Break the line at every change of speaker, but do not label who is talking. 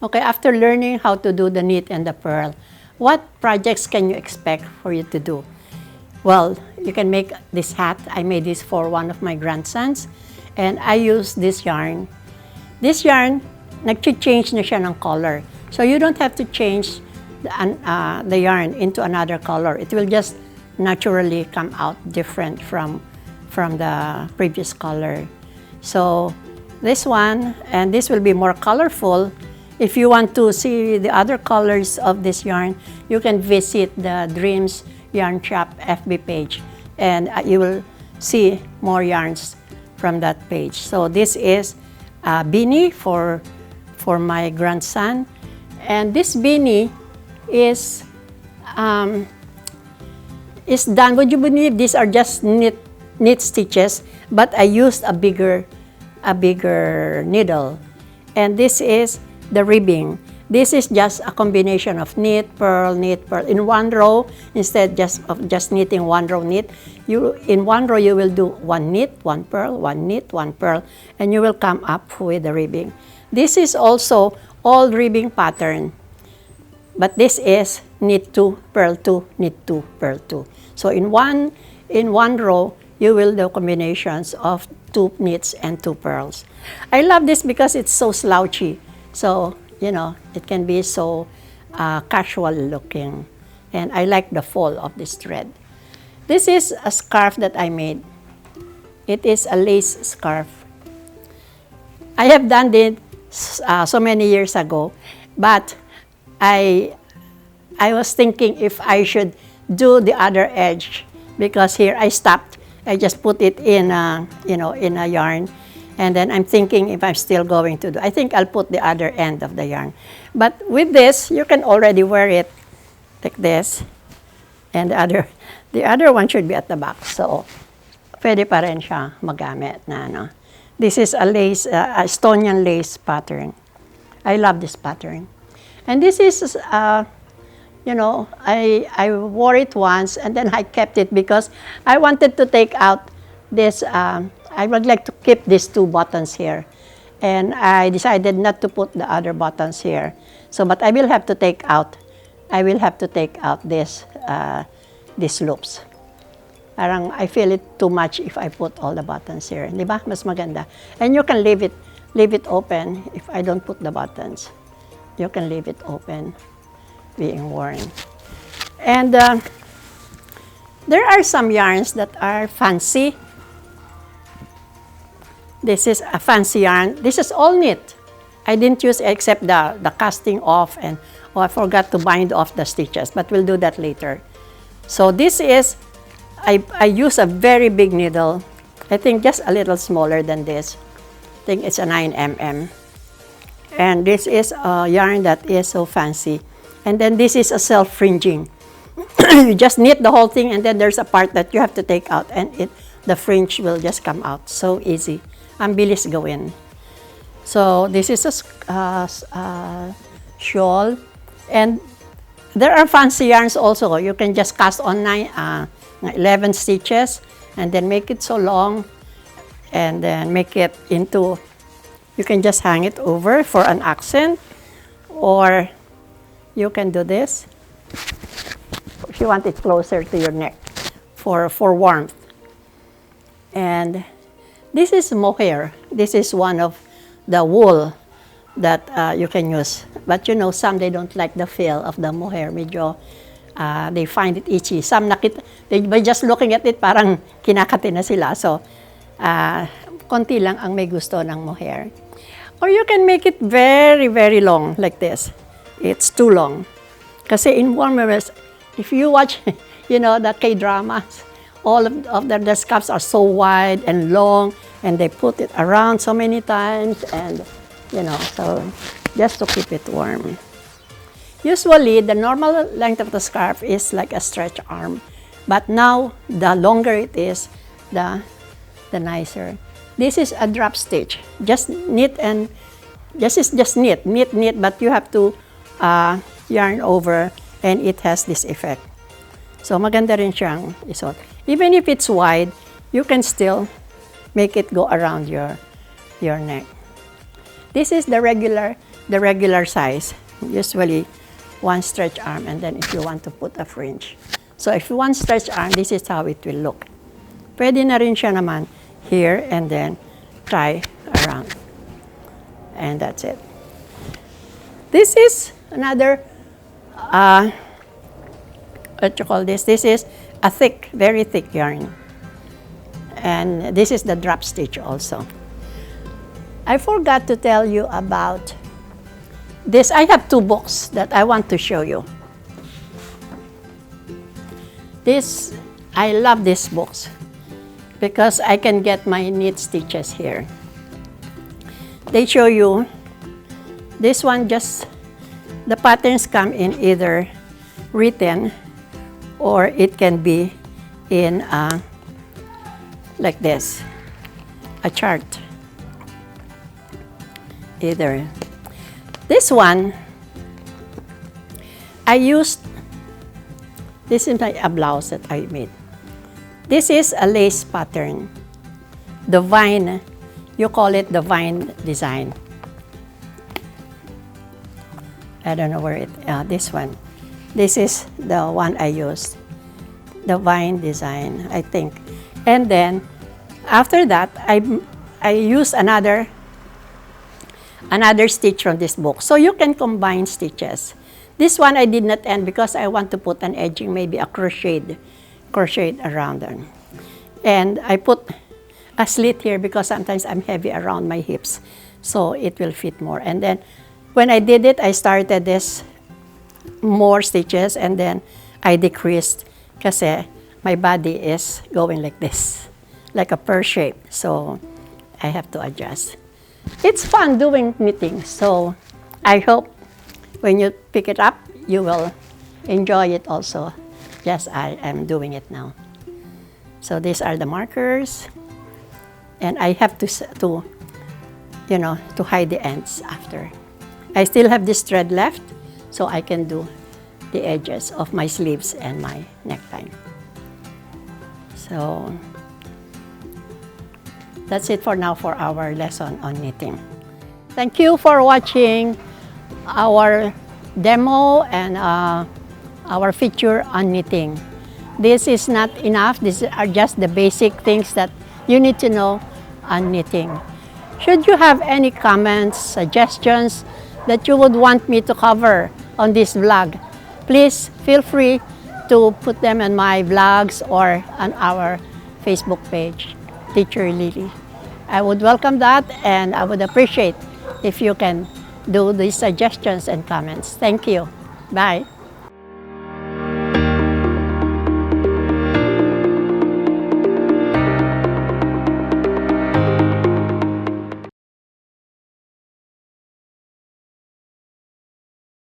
Okay, after learning how to do the knit and the purl, what projects can you expect for you to do? Well, you can make this hat. I made this for one of my grandsons, and I use this yarn. This yarn, nag-change na siya ng color. So you don't have to change the yarn into another color. It will just naturally come out different from the previous color. So this one, and this will be more colorful. If you want to see the other colors of this yarn, you can visit the Dreams Yarn Shop FB page, and you will see more yarns from that page. So this is a beanie for my grandson, and this beanie is done. Would you believe these are just knit stitches, but I used a bigger needle, and this is the ribbing. This is just a combination of knit, purl in one row. Instead of just knitting one row knit, in one row you will do one knit, one purl, one knit, one purl, and you will come up with the ribbing. This is also all ribbing pattern, but this is knit 2, purl 2, knit 2, purl 2. So in one row you will do combinations of 2 knits and 2 purls. I love this because it's so slouchy. So, you know, it can be so casual looking. And I like the fall of this thread. This is a scarf that I made. It is a lace scarf. I have done it so many years ago, but I was thinking if I should do the other edge, because here I stopped. I just put it in in a yarn. And then I'm thinking if I'm still going to do. I think I'll put the other end of the yarn. But with this, you can already wear it like this. And the other one should be at the back. So, pwede pa rin siya magamit na, no? This is a lace, a Estonian lace pattern. I love this pattern. And this is, you know, I wore it once and then I kept it because I wanted to take out this, I would like to keep these 2 buttons here. And I decided not to put the other buttons here. So, but I will have to take out this, these loops. Parang I feel it too much if I put all the buttons here. Di ba? Mas maganda. And you can leave it open if I don't put the buttons. You can leave it open, being worn. And there are some yarns that are fancy. This is a fancy yarn. This is all knit. I didn't use except the casting off, and I forgot to bind off the stitches, but we'll do that later. So this is, I use a very big needle. I think just a little smaller than this. I think it's a 9mm. And this is a yarn that is so fancy. And then this is a self-fringing. You just knit the whole thing, and then there's a part that you have to take out, and the fringe will just come out. So easy. Ang bilis gawin. So this is a shawl, and there are fancy yarns also. You can just cast on 11 stitches, and then make it so long, and then make it into. You can just hang it over for an accent, or you can do this if you want it closer to your neck for warmth. And this is mohair. This is one of the wool that you can use. But you know, some they don't like the feel of the mohair. Medyo, they find it itchy. Some by just looking at it, parang kinakati na sila. So, konti lang ang may gusto ng mohair. Or you can make it very, very long like this. It's too long. Kasi in warmers, if you watch, you know, the K-dramas, all of the scarves are so wide and long, and they put it around so many times, and you know, so just to keep it warm. Usually, the normal length of the scarf is like a stretch arm, but now the longer it is, the nicer. This is a drop stitch. Just knit and just knit, but you have to yarn over, and it has this effect. So maganda rin siyang isuot. Even if it's wide, you can still make it go around your neck. This is the regular the regular size, usually one stretch arm, and then if you want to put a fringe. So if you want stretch arm, this is how it will look. Pwede na rin siya naman here and then tie around. And that's it. This is another, what you call this? This is a thick, very thick yarn. And this is the drop stitch also. I forgot to tell you about this. I have two books that I want to show you. This, I love these books because I can get my knit stitches here. They show you, this one just, the patterns come in either written or it can be in like this, a chart. Either. This one, I used, this is a blouse that I made. This is a lace pattern. The vine, you call it the vine design. I don't know where it, this one. This is the one I used. The vine design, I think. And then, after that, I used another stitch from this book. So you can combine stitches. This one I did not end because I want to put an edging, maybe a crocheted around them. And I put a slit here because sometimes I'm heavy around my hips, so it will fit more. And then when I did it, I started this more stitches and then I decreased kasi my body is going like this, like a pear shape. So I have to adjust. It's fun doing knitting, so I hope when you pick it up, you will enjoy it also. Yes, I am doing it now. So these are the markers, and I have to hide the ends after. I still have this thread left, so I can do the edges of my sleeves and my neckline. So that's it for now for our lesson on knitting. Thank you for watching our demo and our feature on knitting. This is not enough. These are just the basic things that you need to know on knitting. Should you have any comments, suggestions that you would want me to cover on this vlog, please feel free to put them in my vlogs or on our Facebook page, Teacher Lilli. I would welcome that, and I would appreciate if you can do these suggestions and comments. Thank you. Bye.